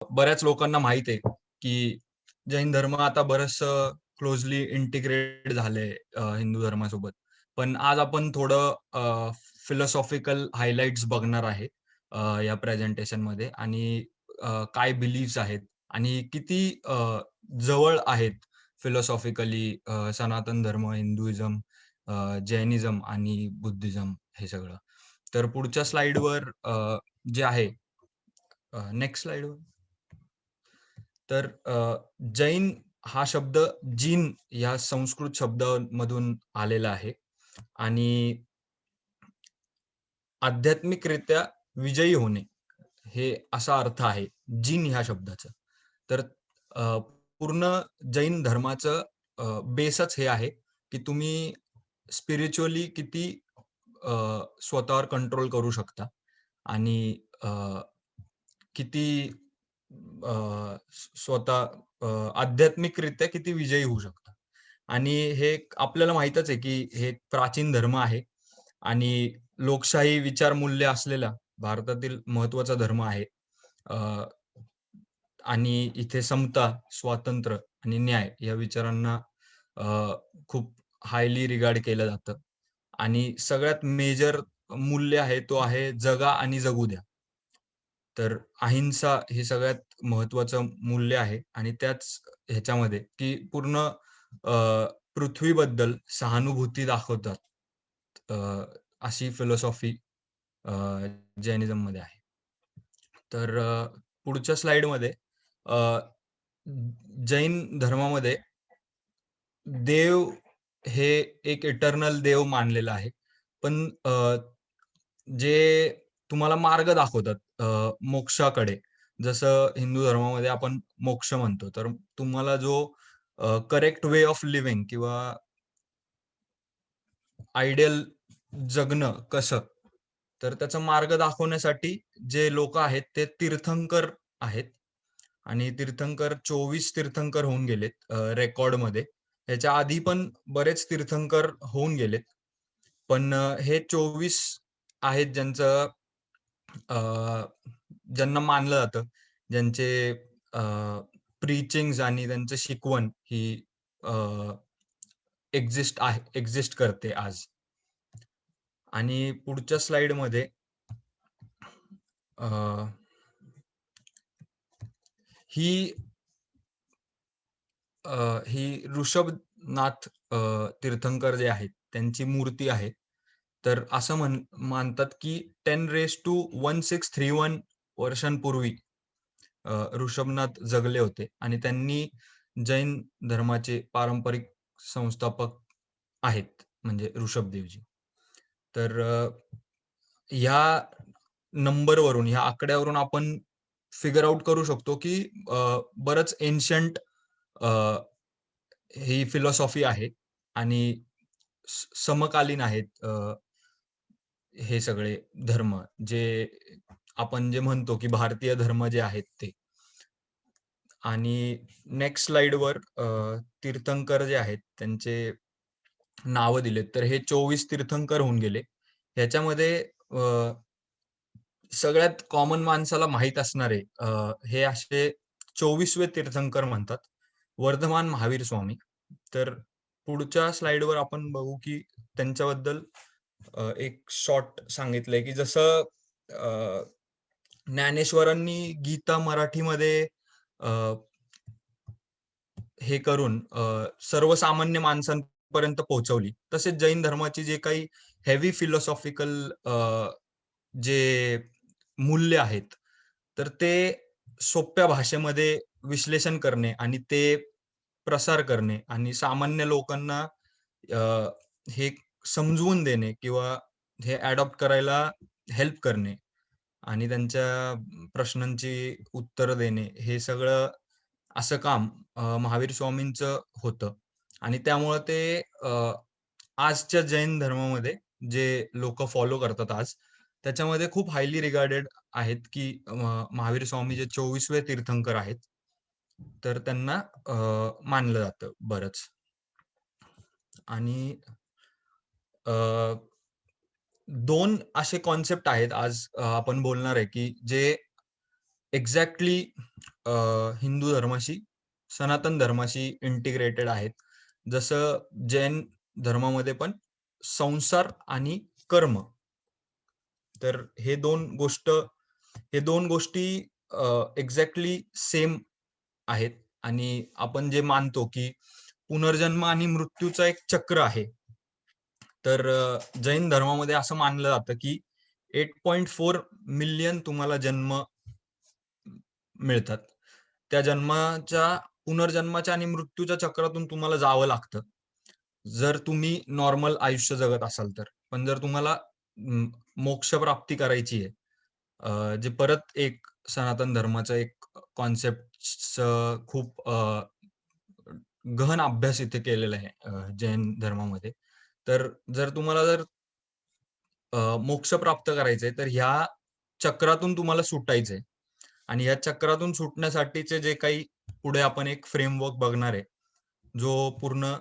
बऱ्याच लोकांना माहित आहे, की जैन धर्म आता बरचसं क्लोजली इंटिग्रेट झालंय हिंदू धर्मासोबत. पण आज आपण थोडं फिलॉसॉफिकल हायलाइट्स बघणार आहे या प्रेझेंटेशनमध्ये आणि काय बिलीफ्स आहेत आणि किती जवळ आहेत फिलॉसॉफिकली सनातन धर्म, हिंदुइझम, जैनिझम आणि बुद्धिझम हे सगळं. तर पुढच्या स्लाइडवर जे आहे नेक्स्ट स्लाइडवर. तर जैन हा शब्द जीन या संस्कृत शब्दामधून आलेला आहे आणि आध्यात्मिकरित्या विजयी होणे हे असा अर्थ आहे जीन ह्या शब्दाचा. तर अ, पूर्ण जैन धर्माचं बेसच हे आहे, की तुम्ही स्पिरिच्युअली किती अ, स्वतःवर कंट्रोल करू शकता आणि अ, किती स्वतः आध्यात्मिकरित्या किती विजयी होऊ शकता. आणि हे आपल्याला माहीतच आहे, की हे एक प्राचीन धर्म आहे आणि लोकशाही विचारमूल्य असलेला भारतातील महत्त्वाचा धर्म आहे. अ, आणि इथे समता, स्वातंत्र्य आणि न्याय या विचारांना अ, खूप हायली रिगार्ड केलं जातं. आणि सगळ्यात मेजर मूल्य आहे, तो आहे जगा आणि जगू द्या. तर अहिंसा हे सगळ्यात महत्त्वाचं मूल्य आहे आणि त्याच ह्याच्यामध्ये की पूर्ण पृथ्वीबद्दल सहानुभूती दाखवतात. अ, अशी फिलॉसॉफी अ, जैनिझममध्ये आहे. तर पुढच्या स्लाइडमध्ये अ, जैन धर्मामध्ये देव हे एक इटर्नल देव मानलेला आहे. पण जे तुम्हाला मार्ग दाखवतात मोक्षाकडे. जसं हिंदू धर्मामध्ये आपण मोक्ष म्हणतो. तर तुम्हाला जो करेक्ट वे ऑफ लिव्हिंग किंवा आयडियल जगणं कसं, तर त्याचा मार्ग दाखवण्यासाठी जे लोकं आहेत ते तीर्थंकर आहेत. आणि तीर्थंकर 24 तीर्थंकर होऊन गेलेत रेकॉर्डमध्ये. ह्याच्या आधी पण बरेच तीर्थंकर होऊन गेलेत. पण हे 24 आहेत ज्यांचं अ, ज्यांना मानलं जातं. ज्यांचे अ, प्रीचिंग्ज आणि त्यांचं शिकवण ही अ, एक्झिस्ट करते आज. आणि पुढच्या स्लाइडमध्ये अ, ही ही ऋषभनाथ तीर्थंकर जे आहेत, त्यांची मूर्ती आहे. तर असं मानतात की 10⁻1631 वर्षांपूर्वी ऋषभनाथ जगले होते आणि त्यांनी जैन धर्माचे पारंपरिक संस्थापक आहेत, म्हणजे ऋषभदेवजी. तर ह्या नंबरवरून, ह्या आकड्यावरून आपण फिगर आउट करू शकतो की बरंच एन्शंट ही फिलॉसॉफी आहे आणि समकालीन आहेत हे सगळे धर्म, जे आपण जे म्हणतो की भारतीय धर्म जे आहेत ते. आणि नेक्स्ट स्लाइडवर तीर्थंकर जे आहेत त्यांचे नावं दिलेत. तर हे 24 तीर्थंकर होऊन गेले. ह्याच्यामध्ये सगळ्यात कॉमन माणसाला माहीत असणारे हे असे 24वे तीर्थंकर म्हणतात. वर्धमान महावीर स्वामी. तर पुढच्या स्लाइडवर आपण बघू की त्यांच्याबद्दल एक शॉर्ट सांगितलंय की जसं अ, ज्ञानेश्वरांनी गीता मराठीमध्ये अ, हे करून सर्वसामान्य माणसांपर्यंत पोहोचवली. तसेच जैन धर्माची जे काही हेवी फिलॉसॉफिकल जे मूल्य आहेत, तर ते सोप्या भाषेमध्ये विश्लेषण करणे आणि ते प्रसार करणे आणि सामान्य लोकांना अ, हे समजवून देणे किंवा हे अडॉप्ट करायला हेल्प करणे आणि त्यांच्या प्रश्नांची उत्तरं देणे, हे सगळं असं काम महावीर स्वामींचं होतं. आणि त्यामुळं ते आजच्या जैन धर्मामध्ये जे लोकं फॉलो करतात आज, त्याच्यामध्ये खूप हायली रिगार्डेड आहेत, की महावीर स्वामी जे 24वे तीर्थंकर आहेत, तर त्यांना मानलं जातं बरंच. आणि अ, 2 असे कॉन्सेप्ट आहेत आज आपण बोलणार आहे, की जे एक्झॅक्टली हिंदू धर्माशी, सनातन धर्माशी इंटिग्रेटेड आहेत. जसं जैन धर्मामध्ये पण संसार आणि कर्म, तर हे दोन गोष्टी एक्झॅक्टली सेम आहेत. आणि आपण जे मानतो की पुनर्जन्म आणि मृत्यूचं एक चक्र आहे, तर जैन धर्मामध्ये असं मानलं जातं की 8.4 मिलियन तुम्हाला जन्म मिळतात. त्या पुनर्जन्माच्या आणि मृत्यूच्या चक्रातून तुम्हाला जावं लागतं, जर तुम्ही नॉर्मल आयुष्य जगत असाल तर. पण जर तुम्हाला मोक्ष प्राप्ती करायची आहे, जे परत एक सनातन धर्माचं एक कॉन्सेप्टचं खूप गहन अभ्यास इथे केलेला आहे जैन धर्मामध्ये. तर जर तुम्हाला मोक्ष प्राप्त करायचंय, तर ह्या चक्रातून तुम्हाला सुटायचंय. आणि या चक्रातून सुटण्यासाठीचे जे काही पुढे आपण एक फ्रेमवर्क बघणार आहे, जो पूर्ण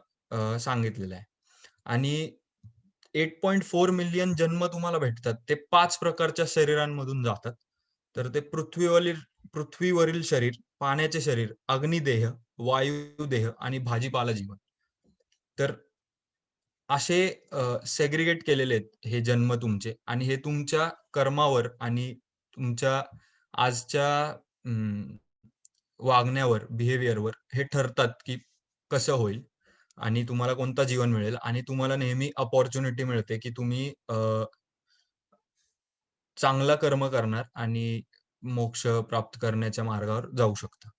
सांगितलेला आहे. आणि 8.4 मिलियन जन्म तुम्हाला भेटतात. ते 5 प्रकारच्या शरीरांमधून जातात. तर ते पृथ्वीवरील शरीर, पाण्याचे शरीर, अग्निदेह, वायुदेह आणि भाजीपाला जीवन. तर असे सेग्रीगेट केलेले आहेत हे जन्म तुमचे, आणि हे तुमच्या कर्मावर आणि तुमच्या आजच्या वागण्यावर, बिहेवियरवर हे ठरतात, की कसं होईल आणि तुम्हाला कोणतं जीवन मिळेल. आणि तुम्हाला नेहमी अपॉर्च्युनिटी मिळते, की तुम्ही चांगला कर्म करणार आणि मोक्ष प्राप्त करण्याच्या मार्गावर जाऊ शकता.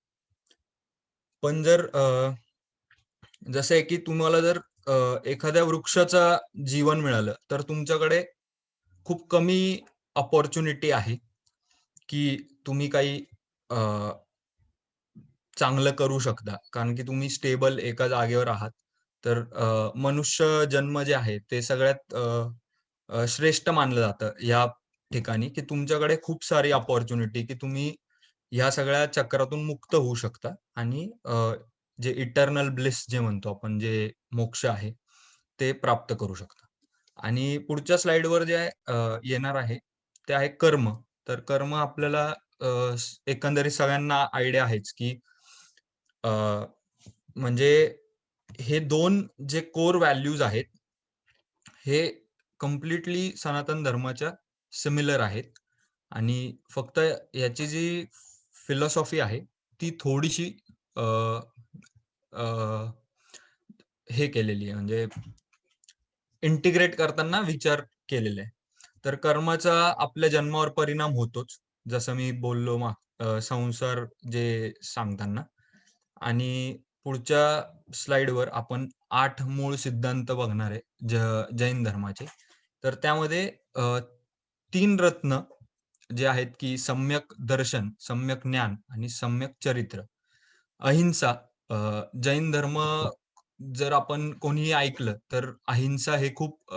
पण जसं आहे, की तुम्हाला जर एखाद्या वृक्षाचं जीवन मिळालं, तर तुमच्याकडे खूप कमी अपॉर्च्युनिटी आहे, की तुम्ही काही अ, चांगलं करू शकता. कारण की तुम्ही स्टेबल एका जागेवर आहात. तर मनुष्य जन्म जे आहे ते सगळ्यात अ, अ, श्रेष्ठ मानलं जातं या ठिकाणी, की तुमच्याकडे खूप सारी अपॉर्च्युनिटी, की तुम्ही ह्या सगळ्या चक्रातून मुक्त होऊ शकता आणि जे इटर्नल ब्लिस जे म्हणतो आपण, जे मोक्ष आहे, ते प्राप्त करू शकता. आणि पुढच्या स्लाइडवर जे आहे येणार आहे, ते आहे कर्म. तर कर्म आपल्याला एकंदरीत सगळ्यांना आयडिया आहेच, की अ, म्हणजे हे 2 जे कोर व्हॅल्यूज आहेत, हे कंप्लीटली सनातन धर्माच्या सिमिलर आहेत. आणि फक्त याची जी फिलॉसॉफी आहे, ती थोडीशी अ, अ, हे केलेली आहे, म्हणजे इंटिग्रेट करताना विचार केलेला आहे. तर कर्माचा आपल्या जन्मावर परिणाम होतोच. जसं मी बोललो संसार जे सांगताना. आणि पुढच्या स्लाइडवर आपण 8 मूळ सिद्धांत बघणार आहे जैन धर्माचे. तर त्यामध्ये 3 रत्न जे आहेत, की सम्यक दर्शन, सम्यक ज्ञान आणि सम्यक चरित्र. अहिंसा, जैन धर्म जर आपण कोणीही ऐकलं, तर अहिंसा हे खूप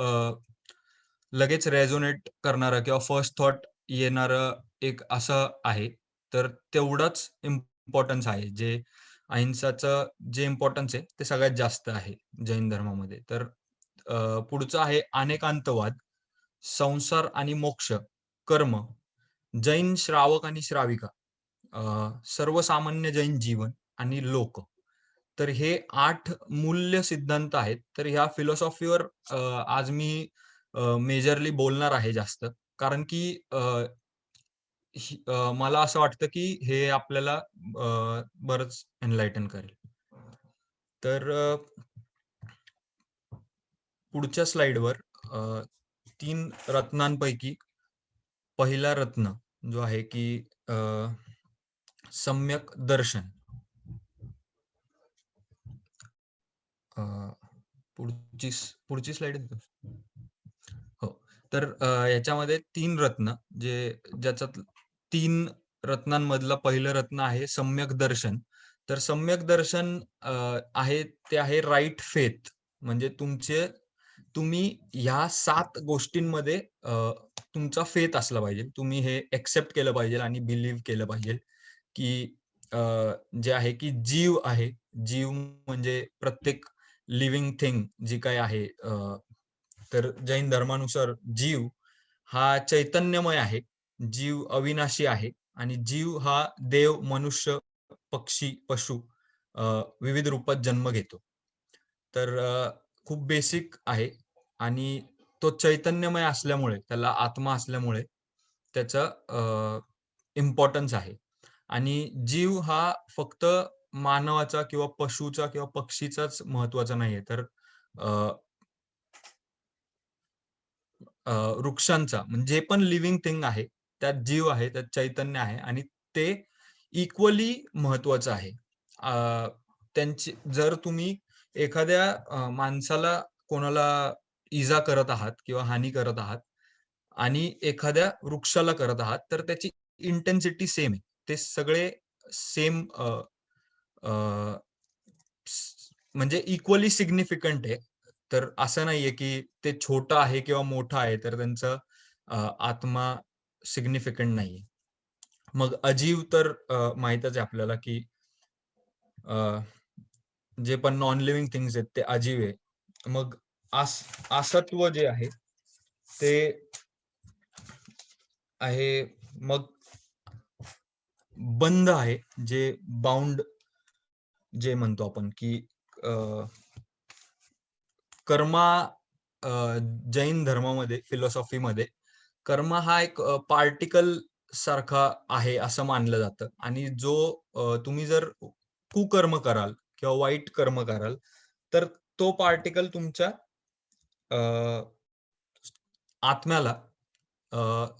लगेच रेझोनेट करणारं किंवा फर्स्ट थॉट येणारं एक असं आहे. तर तेवढाच इम्पोर्टन्स आहे. अहिंसाचं जे इम्पोर्टन्स आहे, ते सगळ्यात जास्त आहे जैन धर्मामध्ये. तर पुढचं आहे अनेकांतवाद, संसार आणि मोक्ष, कर्म, जैन श्रावक आणि श्राविका, अ, सर्वसामान्य जैन जीवन आणि लोक. तर हे 8 मूल्य सिद्धांत आहेत. तर ह्या फिलॉसॉफीवर आज मी मेजरली बोलणार आहे जास्त. कारण की मला असं वाटतं की हे आपल्याला बरंच एनलाइटन करेल. तर पुढच्या स्लाइडवर 3 रत्नांपैकी पहिला रत्न जो आहे, की अ, सम्यक दर्शन. अ, पुढची स्लाईड आहे का? हो. तर याच्यामध्ये 3 रत्न, ज्याच्यात 3 रत्नांमधलं पहिलं रत्न आहे सम्यक दर्शन. तर सम्यक दर्शन आहे, ते आहे राइट फेथ. म्हणजे तुम्ही ह्या 7 गोष्टींमध्ये तुमचा फेथ असला पाहिजे. तुम्ही हे एक्सेप्ट केलं पाहिजे आणि बिलीव्ह केलं पाहिजे, की अ, जे आहे की जीव आहे. जीव म्हणजे प्रत्येक लिव्हिंग थिंग जी काही आहे, तर जैन धर्मानुसार जीव हा चैतन्यमय आहे. जीव अविनाशी आहे आणि जीव हा देव, मनुष्य, पक्षी, पशु विविध रूपात जन्म घेतो. तर खूप बेसिक आहे आणि तो चैतन्यमय असल्यामुळे, त्याला आत्मा असल्यामुळे त्याचं इम्पोर्टन्स आहे. आणि जीव हा फक्त मानवाचा किंवा पशुचा किंवा पक्षीचाच महत्त्वाचा नाहीये, तर अ, अ, वृक्षांचा म्हणजे जे पण लिव्हिंग थिंग आहे, त्यात जीव आहे, त्यात चैतन्य आहे आणि ते इक्वली महत्त्वाचं आहे. त्यांची जर तुम्ही एखाद्या माणसाला कोणाला इजा करत आहात किंवा हानी करत आहात आणि एखाद्या वृक्षाला करत आहात, तर त्याची इंटेन्सिटी सेम आहे. ते सगळे सेम म्हणजे इक्वली सिग्निफिकंट आहे. तर असं नाहीये, की ते छोटं आहे किंवा मोठं आहे, तर त्यांचा आत्मा सिग्निफिकंट नाहीये. मग अजीव तर माहीतच आहे आपल्याला, की अ, जे पण नॉन लिव्हिंग थिंग्स आहेत ते अजीव आहे. मग आस आसत्व जे आहे ते आहे मग बंध आहे, जे बाउंड जे म्हणतो आपण, की अ, कर्मा जैन धर्मामध्ये, फिलॉसॉफीमध्ये कर्म हा एक पार्टिकल सारखा आहे असं मानलं जातं आणि जो तुम्ही जर कुकर्म कराल किंवा वाईट कर्म कराल, तर तो पार्टिकल तुमच्या अ, आत्म्याला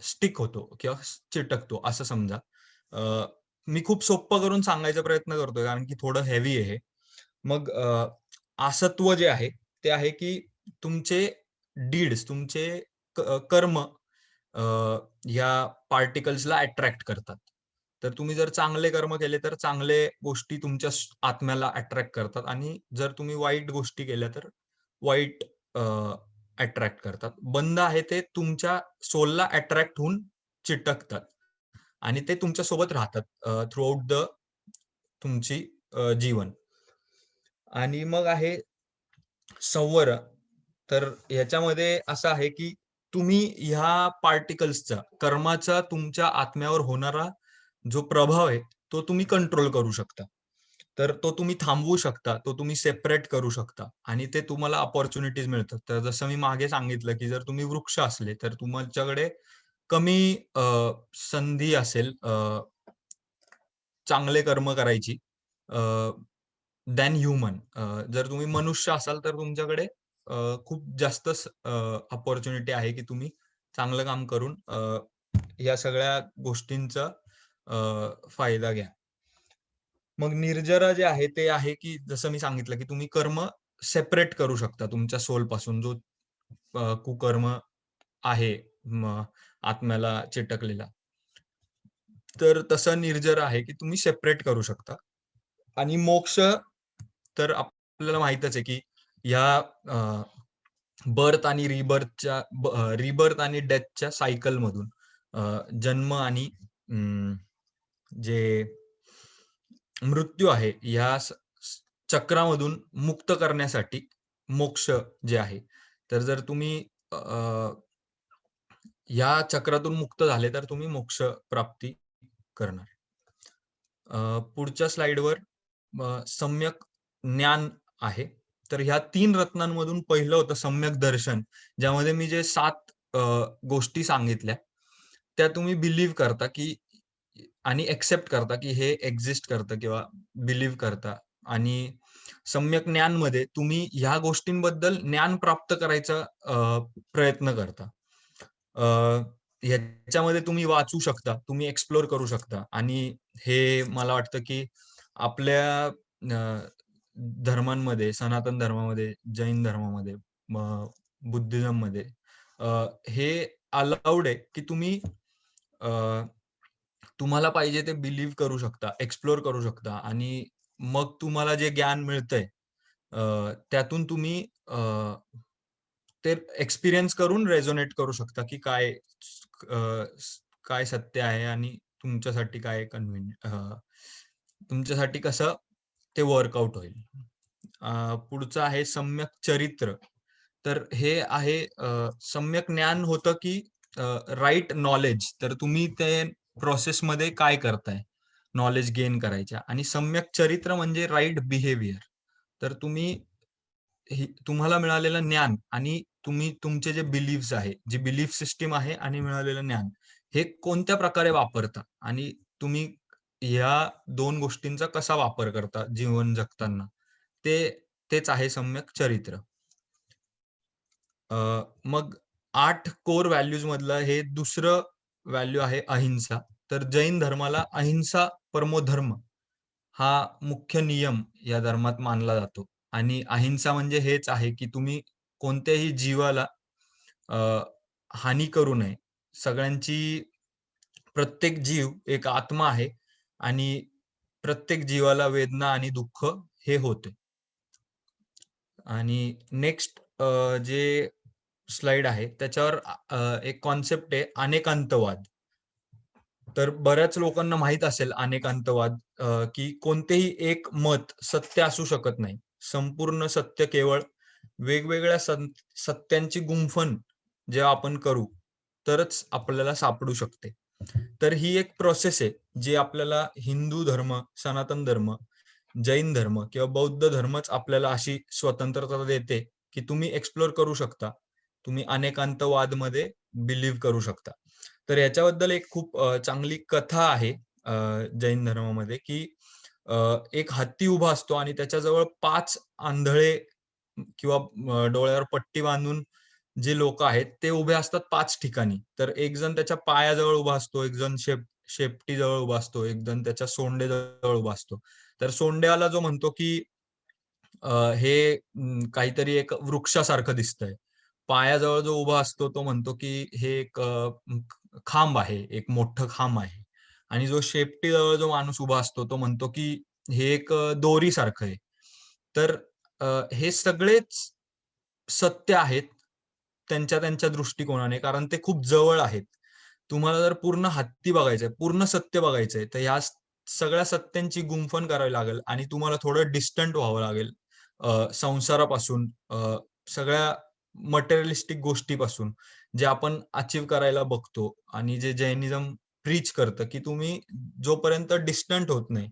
स्टिक होतो किंवा चिटकतो असं समजा. अ, मी खूप सोप्पं करून सांगायचा प्रयत्न करतोय कारण की थोडं हेवी आहे हे. मग आसत्व जे आहे, ते आहे की तुमचे डीड्स, तुमचे कर्म ह्या पार्टिकल्सला अट्रॅक्ट करतात. तर तुम्ही जर चांगले कर्म केले, तर चांगले गोष्टी तुमच्या आत्म्याला अट्रॅक्ट करतात आणि जर तुम्ही वाईट गोष्टी केल्या, तर वाईट अट्रॅक्ट करतात. बंध आहे ते तुमच्या सोलला अट्रॅक्ट होऊन चिटकतात आणि ते तुमच्यासोबत राहतात थ्रूआउट द तुमची जीवन. आणि मग आहे संवर. तर ह्याच्यामध्ये असं आहे, की तुम्ही ह्या पार्टिकल्सचा, कर्माचा तुमच्या आत्म्यावर होणारा जो प्रभाव आहे, तो तुम्ही कंट्रोल करू शकता. तर तो तुम्ही थांबवू शकता, तो तुम्ही सेपरेट करू शकता आणि ते तुम्हाला अपॉर्च्युनिटीज मिळतात. तर जसं मी मागे सांगितलं, की जर तुम्ही वृक्ष असले, तर तुमच्याकडे कमी संधी असेल चांगले कर्म करायची दॅन ह्युमन. जर तुम्ही मनुष्य असाल तर तुमच्याकडे खूप जास्त अपॉर्च्युनिटी आहे, की तुम्ही चांगलं काम करून या सगळ्या गोष्टींचा फायदा घ्या. मग निर्जरा जे आहे ते आहे, की जसं मी सांगितलं, की तुम्ही कर्म सेपरेट करू शकता तुमच्या सोलपासून जो कुकर्म आहे आत्म्याला चिटकलेला. तर तसं निर्जर आहे, की तुम्ही सेपरेट करू शकता. आणि मोक्ष तर आपल्याला माहीतच आहे, की ह्या बर्थ आणि रिबर्थ आणि डेथच्या सायकलमधून जन्म आणि अं, जे मृत्यू आहे, ह्या चक्रामधून मुक्त करण्यासाठी मोक्ष जे आहे. तर जर तुम्ही ह्या चक्रातून मुक्त झाले, तर तुम्ही मोक्ष प्राप्ती करणार. पुढच्या स्लाइडवर सम्यक ज्ञान आहे. तर ह्या 3 रत्नांमधून पहिलं होतं सम्यक दर्शन, ज्यामध्ये मी जे 7 गोष्टी सांगितल्या, त्या तुम्ही बिलीव्ह करता, की आणि एक्सेप्ट करता, की हे एक्झिस्ट करतं किंवा बिलीव्ह करता आणि सम्यक ज्ञानमध्ये तुम्ही ह्या गोष्टींबद्दल ज्ञान प्राप्त करायचा प्रयत्न करता. अ, ह्याच्यामध्ये तुम्ही वाचू शकता, तुम्ही एक्सप्लोर करू शकता आणि हे मला वाटतं, की आपल्या धर्मांमध्ये, सनातन धर्मामध्ये, जैन धर्मामध्ये, बुद्धिझममध्ये अ, हे अलाउड आहे, की तुम्ही अ, तुम्हाला पाहिजे ते बिलीव्ह करू शकता, एक्सप्लोर करू शकता आणि मग तुम्हाला जे ज्ञान मिळतंय त्यातून तुम्ही ते एक्सपिरियन्स करून रेझोनेट करू शकता, की काय सत्य आहे आणि तुमच्यासाठी काय तुमच्यासाठी कसं ते वर्कआउट होईल. पुढचं आहे सम्यक चरित्र. तर हे आहे सम्यक ज्ञान होतं, की राइट नॉलेज. तर तुम्ही ते प्रोसेसमध्ये काय करताय नॉलेज गेन करायच्या. आणि सम्यक चरित्र म्हणजे राईट बिहेवियर. तर तुम्हाला मिळालेलं ज्ञान आणि तुम्ही तुमचे जे बिलीव्हज आहे, जी बिलीफ सिस्टम आहे आणि मिळालेलं ज्ञान, हे कोणत्या प्रकारे वापरता आणि तुम्ही ह्या 2 गोष्टींचा कसा वापर करता जीवन जगताना, ते तेच आहे सम्यक चरित्र. मग 8 कोर व्हॅल्यूज मधलं हे दुसरं व्हॅल्यू आहे अहिंसा. तर जैन धर्माला अहिंसा परमो धर्म हा मुख्य नियम या धर्मात मानला जातो. आणि अहिंसा म्हणजे हेच आहे, की तुम्ही कोणत्याही जीवाला अ, हानी करू नये. सगळ्यांची प्रत्येक जीव एक आत्मा आहे आणि प्रत्येक जीवाला वेदना आणि दुःख हे होते. आणि नेक्स्ट जे स्लाइड आहे त्याच्यावर एक कॉन्सेप्ट आहे अनेकांतवाद. तर बऱ्याच लोकांना माहीत असेल अनेकांतवाद, की कोणतेही एक मत सत्य असू शकत नाही. संपूर्ण सत्य केवळ वेगवेगळ्या सत्यांची गुंफण जेव्हा आपण करू, तरच आपल्याला सापडू शकते. तर ही एक प्रोसेस आहे, जी आपल्याला हिंदू धर्म, सनातन धर्म, जैन धर्म किंवा बौद्ध धर्मच आपल्याला अशी स्वतंत्रता देते, की तुम्ही एक्सप्लोर करू शकता. तुम्ही अनेकांतवादमध्ये बिलीव्ह करू शकता. तर याच्याबद्दल एक खूप चांगली कथा आहे जैन धर्मामध्ये, की एक हत्ती उभा असतो आणि त्याच्याजवळ 5 आंधळे किंवा डोळ्यावर पट्टी बांधून जे लोकं आहेत, ते उभे असतात 5 ठिकाणी. तर एक जण त्याच्या पायाजवळ उभा असतो, एक जण शेपटीजवळ उभा असतो, एक जण त्याच्या सोंडेजवळ उभा असतो. तर सोंडेवाला जो म्हणतो, की हे काहीतरी एक वृक्षासारखं दिसतंय. पायाजवळ जो उभा असतो तो म्हणतो, की हे एक खांब आहे, एक मोठं खांब आहे. आणि जो शेपटीजवळ जो माणूस उभा असतो तो म्हणतो, की हे एक दोरीसारखं आहे. तर हे सगळेच सत्य आहेत त्यांच्या त्यांच्या दृष्टिकोनाने, कारण ते खूप जवळ आहेत. तुम्हाला जर पूर्ण हत्ती बघायचंय, पूर्ण सत्य बघायचंय, तर ह्या सगळ्या सत्यांची गुंफण करावी लागेल आणि तुम्हाला थोडं डिस्टंट व्हावं लागेल संसारापासून, सगळ्या मटेरियलिस्टिक गोष्टीपासून, जे आपण अचीव्ह करायला बघतो आणि जे जैनिझम प्रीच करतं, की तुम्ही जोपर्यंत डिस्टंट होत नाही.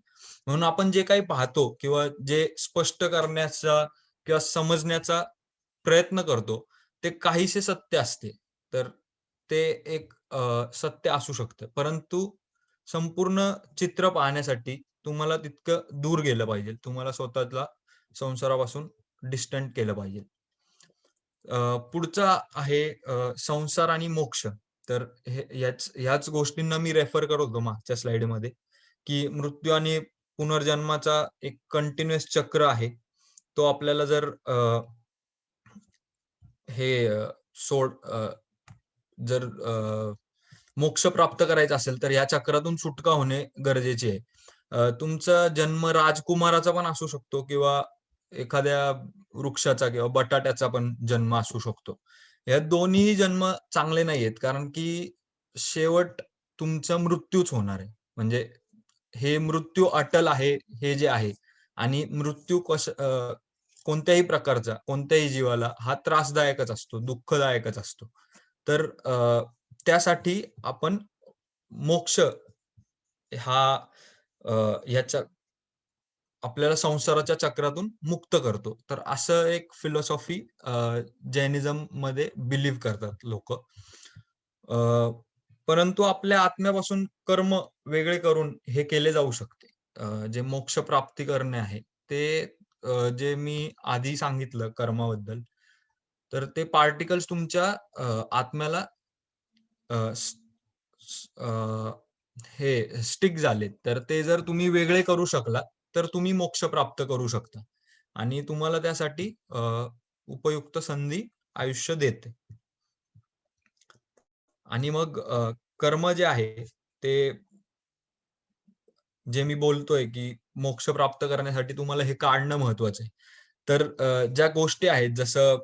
म्हणून आपण जे काही पाहतो किंवा जे स्पष्ट करण्याचा किंवा समजण्याचा प्रयत्न करतो, ते काहीसे सत्य असते. तर ते एक सत्य असू शकतं. परंतु संपूर्ण चित्र पाहण्यासाठी तुम्हाला तितकं दूर गेलं पाहिजे. तुम्हाला स्वतःला संसारापासून डिस्टंट केलं पाहिजे. पुढचा आहे संसार आणि मोक्ष. तर ह्याच गोष्टींना मी रेफर करत होतो मागच्या स्लाइडमध्ये, की मृत्यू आणि पुनर्जन्माचा एक कंटिन्युअस चक्र आहे. तो आपल्याला जर हे सोड जर मोक्ष प्राप्त करायचा असेल, तर या चक्रातून सुटका होणे गरजेचे आहे. तुमचा जन्म राजकुमाराचा पण असू शकतो किंवा एखाद्या वृक्षाचा किंवा बटाट्याचा पण जन्म असू शकतो. या दोन्ही जन्म चांगले नाहीयेत, कारण की शेवट तुमचा मृत्यूच होणार आहे. म्हणजे हे मृत्यू अटल आहे, हे जे आहे. आणि मृत्यू कोणत्याही प्रकारचा, कोणत्याही जीवाला हा त्रासदायकच असतो, दुःखदायकच असतो. तर त्यासाठी आपण मोक्ष हा ह्याच्या आपल्याला संसाराच्या चक्रातून मुक्त करतो. तर असं एक फिलॉसॉफी जैनिझममध्ये बिलीव्ह करतात लोकं. परंतु आपल्या आत्म्यापासून कर्म वेगळे करून हे केले जाऊ शकते. जे मोक्ष प्राप्ती करणे आहे, ते जे मी आधी सांगितलं कर्माबद्दल, तर ते पार्टिकल्स तुमच्या आत्म्याला अ, स स हे स्टिक झालेत, तर ते जर तुम्ही वेगळे करू शकलात, तर तुम्ही मोक्ष प्राप्त करू शकता. आणि तुम्हाला त्यासाठी उपयुक्त संधी आयुष्य देते. आणि मग कर्म जे आहे, ते जे मी बोलतोय, की मोक्ष प्राप्त करण्यासाठी तुम्हाला हे काढणं महत्वाचं आहे. तर ज्या गोष्टी आहेत जसं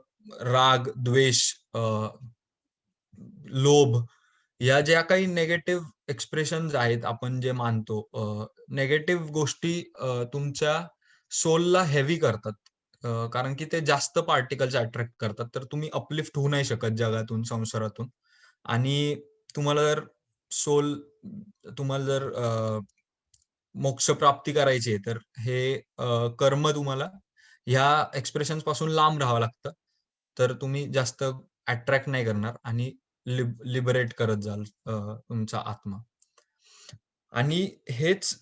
राग, द्वेष, लोभ, या ज्या काही निगेटिव्ह एक्सप्रेशन्स आहेत आपण जे मानतो, निगेटिव्ह गोष्टी तुमच्या सोलला हेवी करतात. कारण की ते जास्त पार्टिकल्स अट्रॅक्ट करतात. तर तुम्ही अपलिफ्ट होऊ नाही शकत जगातून, संसारातून. आणि तुम्हाला जर सोल तुम्हाला जर मोक्ष प्राप्ती करायची आहे, तर हे कर्म तुम्हाला ह्या एक्सप्रेशन्स पासून लांब राहावं लागतं. तर तुम्ही जास्त अट्रॅक्ट नाही करणार आणि लिबरेट करत जाल तुमचा आत्मा. आणि हेच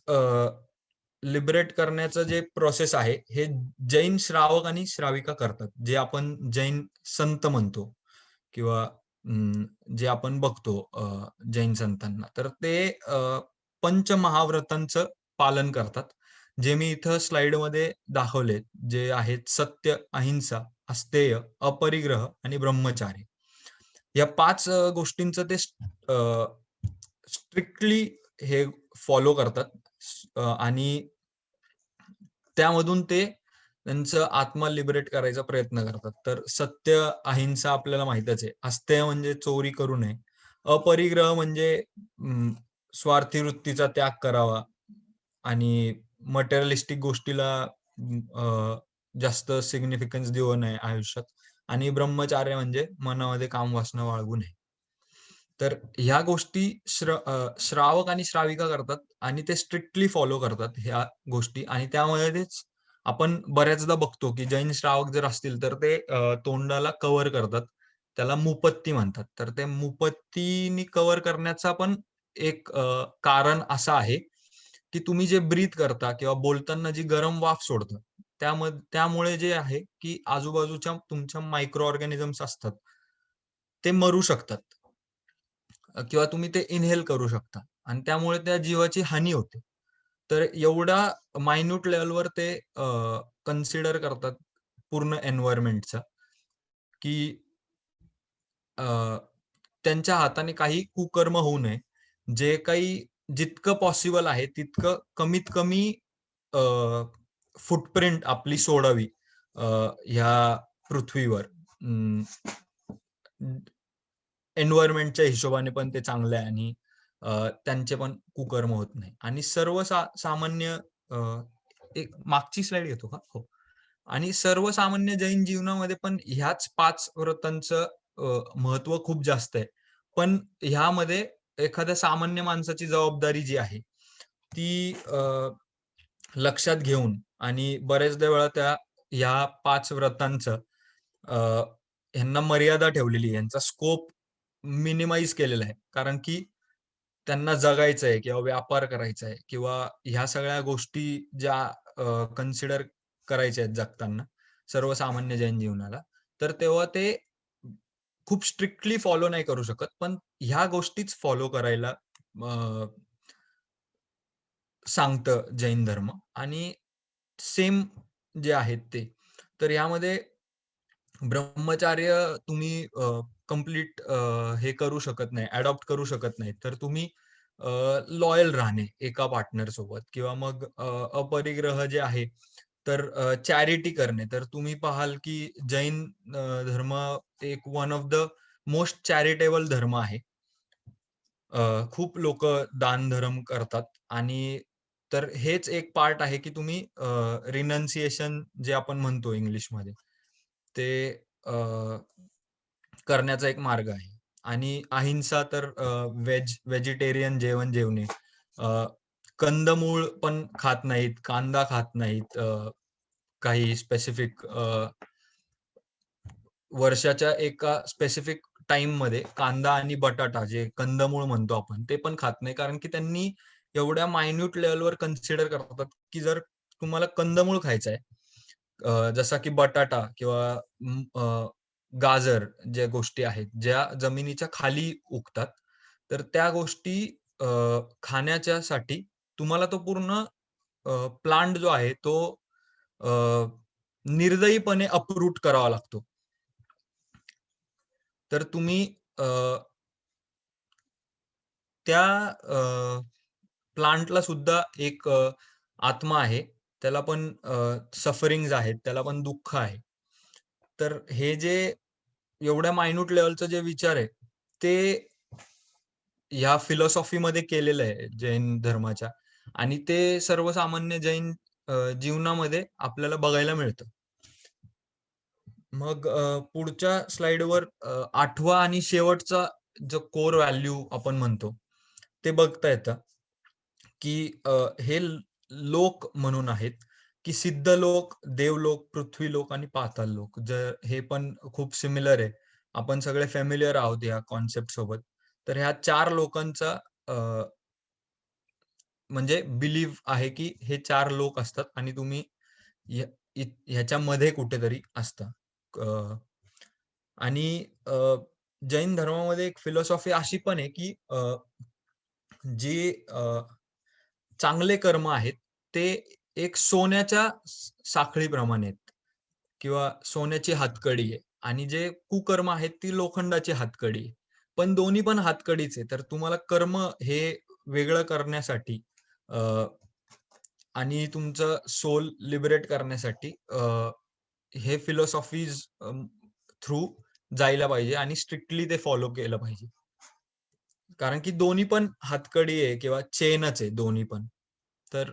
लिबरेट करण्याचं जे प्रोसेस आहे, हे जैन श्रावक आणि श्राविका करतात. जे आपण जैन संत म्हणतो किंवा जे आपण बघतो जैन संतांना. तर ते पंचमहाव्रतांचं पालन करतात. जे मी इथं स्लाइडमध्ये दाखवले, जे आहेत सत्य, अहिंसा, अस्तेय, अपरिग्रह आणि ब्रह्मचार्य. या 5 गोष्टींचं ते स्ट्रिक्टली हे फॉलो करतात. आणि त्यामधून ते त्यांचं आत्मा लिबरेट करायचा प्रयत्न करतात. तर सत्य, अहिंसा आपल्याला माहीतच आहे. अस्तेय म्हणजे चोरी करू नये. अपरिग्रह म्हणजे स्वार्थी वृत्तीचा त्याग करावा आणि मटेरियलिस्टिक गोष्टीला जास्त सिग्निफिकन्स देऊ नये आयुष्यात. आणि ब्रह्मचार्य म्हणजे मनामध्ये कामवासना बाळगू नये. तर ह्या गोष्टी श्रावक आणि श्राविका करतात आणि ते स्ट्रिक्टली फॉलो करतात ह्या गोष्टी. आणि त्यामध्येच आपण बऱ्याचदा बघतो, की जैन श्रावक जर असतील तर ते तोंडाला कव्हर करतात. त्याला मुपत्ती म्हणतात. तर ते मुपत्तीनी कव्हर करण्याचा पण एक कारण असं आहे, की तुम्ही जे ब्रीथ करता किंवा बोलताना जी गरम वाफ सोडता, त्यामुळे जे आहे, की आजूबाजूच्या तुमच्या मायक्रो ऑर्गॅनिझम्स असतात, ते मरू शकतात. किंवा तुम्ही ते इन्हेल करू शकता आणि त्यामुळे त्या जीवाची हानी होते. तर एवढ्या मायन्यूट लेव्हलवर ते कन्सिडर करतात पूर्ण एन्व्हायर्नमेंटचा, की अ, त्यांच्या हाताने काही कुकर्म होऊ नये. जे काही जितकं पॉसिबल आहे तितकं कमीत कमी फुटप्रिंट आपली सोडावी ह्या पृथ्वीवर. एन्व्हायर्नमेंटच्या हिशोबाने पण ते चांगलं आहे आणि त्यांचे पण कुकर्म होत नाही. आणि सामान्य अ, एक मागची स्लाईड घेतो का? हो. आणि सर्वसामान्य जैन जीवनामध्ये पण ह्याच 5 व्रतांचं महत्त्व खूप जास्त आहे. पण ह्यामध्ये एखाद्या सामान्य माणसाची जबाबदारी जी आहे, ती लक्षात घेऊन आणि बऱ्याचदा वेळा ह्या 5 व्रतांचं अ, ह्यांना मर्यादा ठेवलेली आहे. यांचा स्कोप मिनिमाइज केलेला आहे. कारण की त्यांना जगायचं आहे किंवा व्यापार करायचा आहे किंवा ह्या सगळ्या गोष्टी ज्या कन्सिडर करायच्या आहेत जगताना सर्वसामान्य जैन जीवनाला, तर तेव्हा ते खूप स्ट्रिक्टली फॉलो नाही करू शकत. पण ह्या गोष्टीच फॉलो करायला अ, सांगतं जैन धर्म. आणि सेम जे आहेत ते. तर यामध्ये ब्रह्मचार्य तुम्ही कंप्लीट हे करू शकत नाही, अडॉप्ट करू शकत नाही. तर तुम्ही लॉयल राहणे एका पार्टनर सोबत किंवा मग अपरिग्रह जे आहे, तर चॅरिटी करणे. तर तुम्ही पाहाल की जैन धर्म एक one of the most charitable धर्म आहे. खूप लोकं दानधर्म करतात आणि तर हेच एक पार्ट आहे, की तुम्ही रिनन्सिएशन जे आपण म्हणतो इंग्लिशमध्ये, ते अ, करण्याचा एक मार्ग आहे. आणि अहिंसा तर व्हेजिटेरियन जेवण जेवणे. अ, कंदमूळ पण खात नाहीत, कांदा खात नाहीत. काही स्पेसिफिक वर्षाच्या एका स्पेसिफिक टाईममध्ये कांदा आणि बटाटा जे कंदमूळ म्हणतो आपण, ते पण खात नाही. कारण की त्यांनी एवढ्या मायन्यूट लेव्हलवर कन्सिडर करतात, की जर तुम्हाला कंदमूळ खायचा आहे, जसा की बटाटा किंवा गाजर ज्या गोष्टी आहेत, ज्या जमिनीच्या खाली उगतात, तर त्या गोष्टी अ, खाण्याच्यासाठी तुम्हाला तो पूर्ण प्लांट जो आहे तो अ, निर्दयीपणे अप्रूट करावा लागतो. तर तुम्ही अ, त्या प्लांटला सुद्धा एक आत्मा आहे. त्याला पण सफरिंग्ज आहेत, त्याला पण दुःख आहे. तर हे जे एवढ्या मायन्यूट लेव्हलचा जे विचार आहे, ते ह्या फिलॉसॉफीमध्ये केलेलं आहे जैन धर्माच्या. आणि ते सर्वसामान्य जैन जीवनामध्ये आपल्याला बघायला मिळतं. मग पुढच्या स्लाइडवर 8वा आणि शेवटचा जो कोर व्हॅल्यू आपण म्हणतो, ते बघता येतं, की हे लोक म्हणून आहेत, की सिद्ध लोक, देवलोक, पृथ्वीलोक आणि पाताळलोक. जर हे पण खूप सिमिलर आहे. आपण सगळे फॅमिलिअर आहोत या कन्सेप्ट सोबत. तर ह्या 4 लोकांचा अ, म्हणजे बिलीव्ह आहे, की हे 4 लोक असतात आणि तुम्ही ह्या ह्याच्यामध्ये कुठेतरी असता. अ, आणि जैन धर्मामध्ये एक फिलॉसॉफी अशी पण आहे, की जे चांगले कर्म आहेत, ते एक सोन्याच्या साखळीप्रमाणे आहेत किंवा सोन्याची हातकडी आहे आणि जे कुकर्म आहेत, ती लोखंडाची हातकडी आहे. पण दोन्ही पण हातकडीच आहे. तर तुम्हाला कर्म हे वेगळं करण्यासाठी अ, आणि तुमचं सोल लिबरेट करण्यासाठी हे फिलॉसॉफीज थ्रू जायला पाहिजे आणि स्ट्रिक्टली ते फॉलो केलं पाहिजे. कारण की दोन्ही पण हातकडी आहे किंवा चेनच आहे दोन्ही पण. तर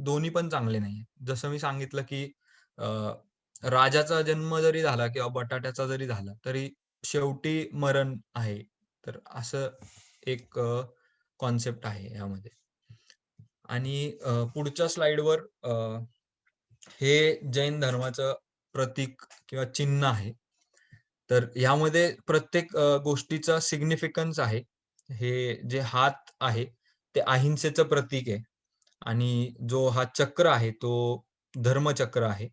दोन्ही पण चांगले नाहीये. जसं मी सांगितलं की अ, राजाचा जन्म जरी झाला किंवा बटाट्याचा जरी झाला, तरी शेवटी मरण आहे. तर असं एक कॉन्सेप्ट आहे यामध्ये. आणि पुढच्या स्लाइडवर हे जैन धर्माचं प्रतीक किंवा चिन्ह आहे. तर ह्यामध्ये प्रत्येक गोष्टीचा सिग्निफिकन्स आहे. हे जे हात आहे, ते अहिंसेचं प्रतीक आहे आणि जो हा चक्र आहे, तो धर्मचक्र आहे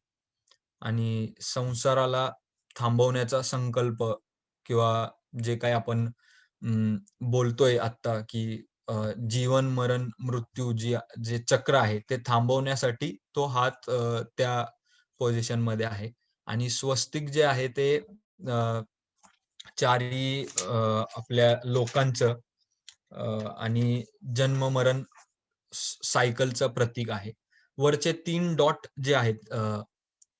आणि संसाराला थांबवण्याचा संकल्प किंवा जे काही आपण बोलतोय आत्ता, की अ, जीवन, मरण, मृत्यू जे चक्र आहे, ते थांबवण्यासाठी तो हात त्या पोझिशनमध्ये आहे आणि स्वस्तिक जे आहे ते चारी आपल्या लोकांचं आणि जन्म-मरण सायकलचं प्रतीक आहे. वरचे 3 डॉट जे आहेत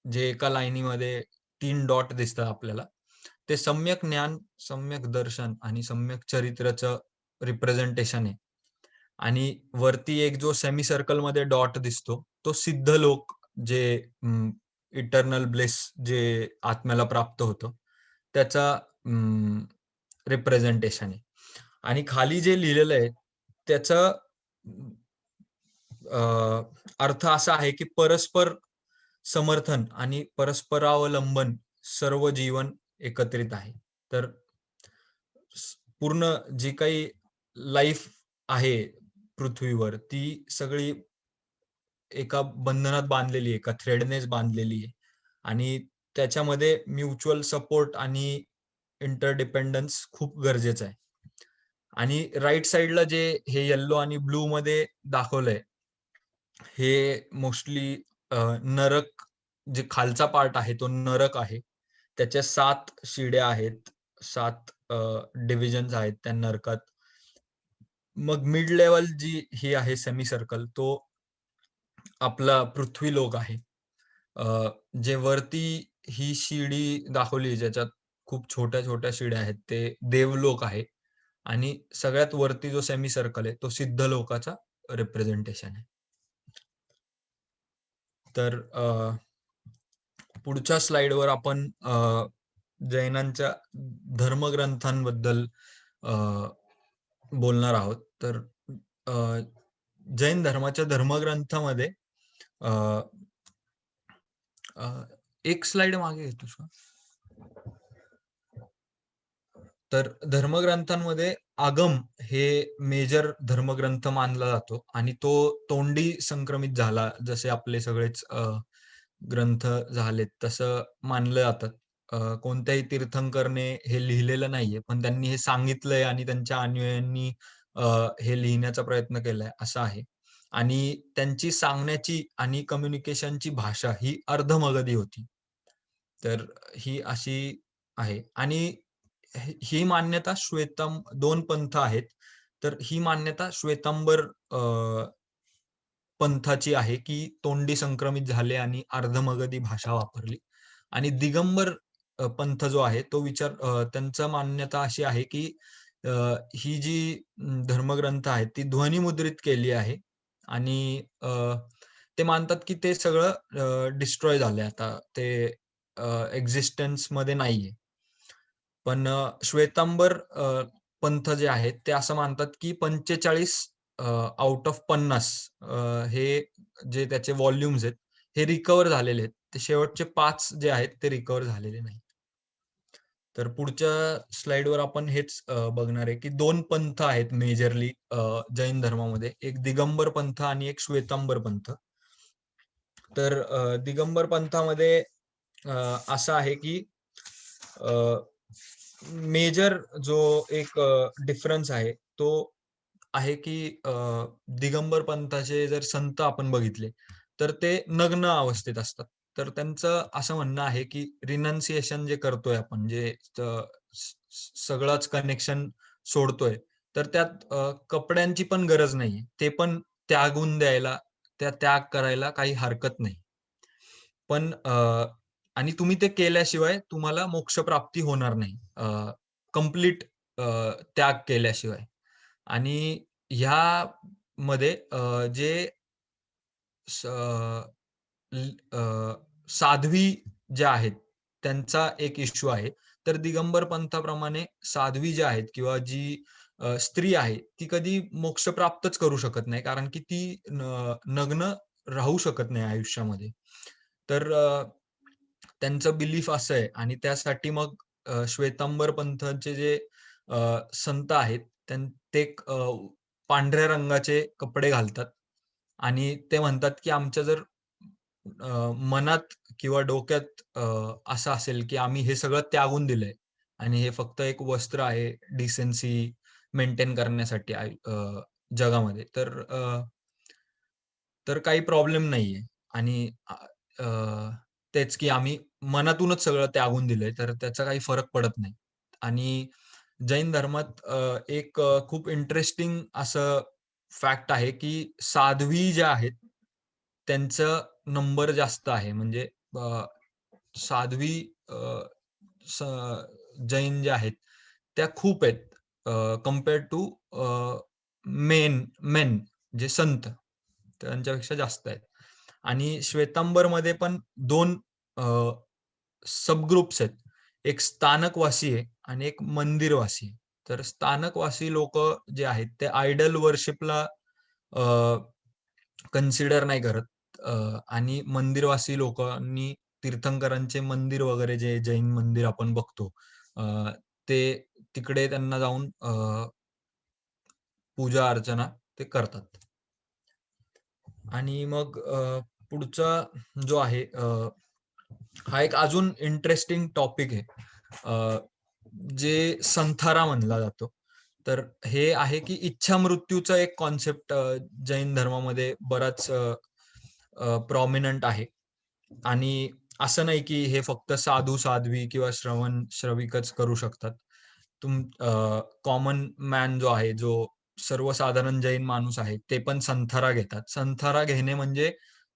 जे एका लाईनीमध्ये 3 डॉट दिसतात आपल्याला, ते सम्यक ज्ञान, सम्यक दर्शन आणि सम्यक चरित्राचं रिप्रेझेंटेशन आहे. आणि वरती एक जो सेमी सर्कलमध्ये डॉट दिसतो, तो सिद्ध लोक जे इटर्नल ब्लिस जे आत्म्याला प्राप्त होतं, त्याचा रिप्रेझेंटेशन आहे. आणि खाली जे लिहिलेलं आहे, त्याचा अ, अर्थ असा आहे, की परस्पर समर्थन आणि परस्परावलंबन सर्व जीवन एकत्रित आहे. तर पूर्ण जी काही लाईफ आहे पृथ्वीवर, ती सगळी एका बंधनात बांधलेली आहे, एका थ्रेडनेच बांधलेली आहे आणि त्याच्यामध्ये म्युच्युअल सपोर्ट आणि इंटरडिपेंडन्स खूप गरजेचं आहे. आणि राइट साइडला जे हे येलो आणि ब्लूमध्ये दाखवलंय, हे मोस्टली नरक जे खालचा पार्ट आहे तो नरक आहे. त्याच्या 7 शिड्या आहेत. 7 डिव्हिजन्स आहेत त्या नरकात. मग मिड लेव्हल जी ही आहे सेमी सर्कल तो आपला पृथ्वीलोक आहे. अ, जे वरती ही शिडी दाखवली ज्याच्यात खूप छोट्या-छोट्या शिड्या आहेत ते देवलोक आहे आणि सगळ्यात वरती जो सेमी सर्कल आहे तो सिद्ध लोकाचा रिप्रेझेंटेशन आहे. तर पुढच्या स्लाइडवर आपण जैनांच्या धर्मग्रंथांबद्दल अ, बोलणार आहोत. तर अ, जैन धर्माच्या धर्मग्रंथामध्ये अ, अ, एक स्लाइड मागे घेतोस का? तर धर्मग्रंथांमध्ये आगम हे मेजर धर्मग्रंथ मानला जातो आणि तो तोंडी संक्रमित झाला जसे आपले सगळेच ग्रंथ झालेत तसं मानलं जातं. कोणत्याही तीर्थंकरने हे लिहिलेलं नाहीये, पण त्यांनी हे सांगितलंय आणि त्यांच्या अनुयायांनी अ, हे लिहिण्याचा प्रयत्न केलाय असं आहे. आणि त्यांची सांगण्याची आणि कम्युनिकेशनची भाषा ही अर्धमगधी होती. तर ही अशी आहे आणि ही मान्यता 2 पंथ आहेत. तर ही मान्यता श्वेतांबर पंथाची आहे, की तोंडी संक्रमित झाले आणि अर्धमगधी भाषा वापरली. आणि दिगंबर पंथ जो आहे तो त्यांचा मान्यता अशी आहे, की अ, ही जी धर्मग्रंथ आहेत ती ध्वनिमुद्रित केली आहे आणि ते मानतात, की ते सगळं डिस्ट्रॉय झालंय आता. ते एक्झिस्टन्समध्ये नाहीये. पण श्वेतांबर पंथ जे आहेत ते असं मानतात की 45 आउट ऑफ 50 हे जे त्याचे व्हॉल्यूम्स आहेत हे रिकव्हर झालेले आहेत. ते शेवटचे 5 जे आहेत ते रिकव्हर झालेले नाहीत. तर पुढच्या स्लाइडवर आपण हेच बघणार आहे की 2 पंथ आहेत मेजरली जैन धर्मामध्ये. एक दिगंबर पंथ आणि एक श्वेतांबर पंथ. तर दिगंबर पंथामध्ये असं आहे की मेजर जो एक डिफरन्स आहे तो आहे की दिगंबर पंथाचे जर संत आपण बघितले तर ते नग्न अवस्थेत असतात. तर त्यांचं असं म्हणणं आहे की रिनन्सिएशन जे करतोय आपण जे सगळंच कनेक्शन सोडतोय तर त्यात कपड्यांची पण गरज नाहीये. ते पण त्यागून द्यायला, त्याग करायला काही हरकत नाही. पण आणि तुम्ही ते केल्याशिवाय तुम्हाला मोक्षप्राप्ती होणार नाही. कंप्लीट त्याग केल्याशिवाय. आणि ह्यामध्ये जे स साध्वी ज्या आहेत, त्यांचा एक इश्यू आहे. तर दिगंबर पंथाप्रमाणे साध्वी ज्या आहेत किंवा जी स्त्री आहे, ती कधी मोक्ष प्राप्तच करू शकत नाही. कारण की ती नग्न राहू शकत नाही आयुष्यामध्ये. तर त्यांचं बिलीफ असं आहे आणि त्यासाठी मग श्वेतांबर पंथाचे जे संत आहेत, ते पांढऱ्या रंगाचे कपडे घालतात आणि ते म्हणतात, की आमच्या जर मनात किंवा डोक्यात असं असेल, की आम्ही हे सगळं त्यागून दिलंय आणि हे फक्त एक वस्त्र आहे डिसेन्सी मेंटेन करण्यासाठी जगामध्ये. तर काही प्रॉब्लेम नाहीये आणि तेच की आम्ही मनातूनच सगळं त्यागून दिलंय, तर त्याचा काही फरक पडत नाही. आणि जैन धर्मात एक खूप इंटरेस्टिंग असं फॅक्ट आहे, की साध्वी ज्या आहेत, त्यांचं नंबर जास्त आहे. म्हणजे अ, साध्वी अ, स जैन ज्या आहेत, त्या खूप आहेत कंपेअर्ड टू मेन जे संत, त्यांच्यापेक्षा जास्त आहेत. आणि श्वेतांबरमध्ये पण 2 सब ग्रुप्स आहेत. एक स्थानकवासी आहे आणि एक मंदिरवासी आहे. तर स्थानकवासी लोकं जे आहेत ते आयडल वर्शिपला कन्सिडर नाही करत. आणि मंदिरवासी लोकांनी तीर्थंकरांचे मंदिर वगैरे जे जैन मंदिर आपण बघतो, अ, ते तिकडे त्यांना जाऊन पूजा अर्चना ते करतात. आणि मग पुढचा जो आहे हा एक अजून इंटरेस्टिंग टॉपिक आहे. जे संथारा म्हणला जातो. तर हे आहे की इच्छा मृत्यूचा एक कॉन्सेप्ट जैन धर्मामध्ये बराच प्रॉमिनंट आहे. आणि असं नाही की हे फक्त साधू-साध्वी किंवा श्रविकच करू शकतात. कॉमन मॅन जो आहे, जो सर्वसाधारण जैन माणूस आहे, ते पण संथारा घेतात. संथारा घेणे म्हणजे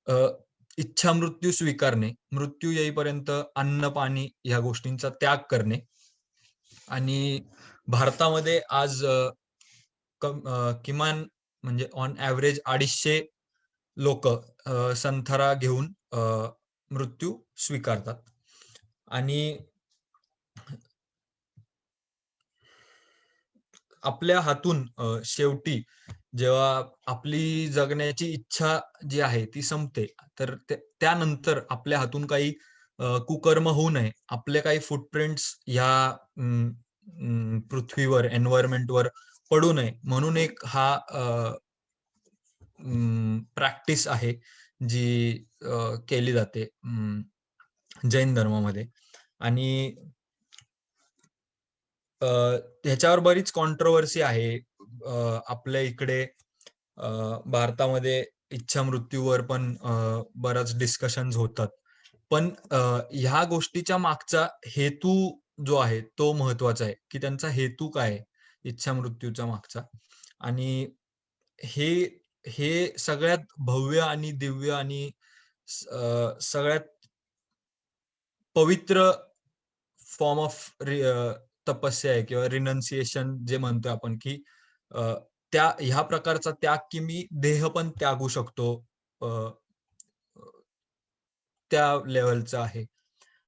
अ, इच्छा मृत्यू स्वीकारणे, मृत्यू येईपर्यंत अन्न, पाणी ह्या गोष्टींचा त्याग करणे. आणि भारतामध्ये आज किमान म्हणजे ऑन एव्हरेज 250 लोकं संथारा घेऊन मृत्यू स्वीकारतात. आणि आपल्या हातून शेवटी जेव्हा आपली जगण्याची इच्छा जी आहे ती संपते, तर त्यानंतर आपल्या हातून काही कुकर्म होऊ नये. आपले काही फूटप्रिंट्स ह्या पृथ्वीवर, एन्व्हायर्नमेंटवर पडू नये म्हणून एक हा प्रॅक्टिस आहे जी केली जाते जैन धर्मामध्ये. आणि अ, ह्याच्यावर बरीच कॉन्ट्रोव्हर्सी आहे. आपल्या इकडे अ, भारतामध्ये इच्छा मृत्यूवर पण बराच डिस्कशन्स होतात. पण ह्या गोष्टीच्या मागचा हेतू जो आहे तो महत्वाचा आहे, की त्यांचा हेतू काय आहे इच्छा मृत्यूच्या मागचा. आणि हे हे सगळ्यात भव्य आणि दिव्य आणि सगळ्यात पवित्र फॉर्म ऑफ तपस्या आहे किंवा रिनन्सिएशन जे म्हणतोय आपण, की अ, ह्या प्रकारचा त्याग, की मी देह पण त्यागू शकतो. अ, त्या लेव्हलचा आहे.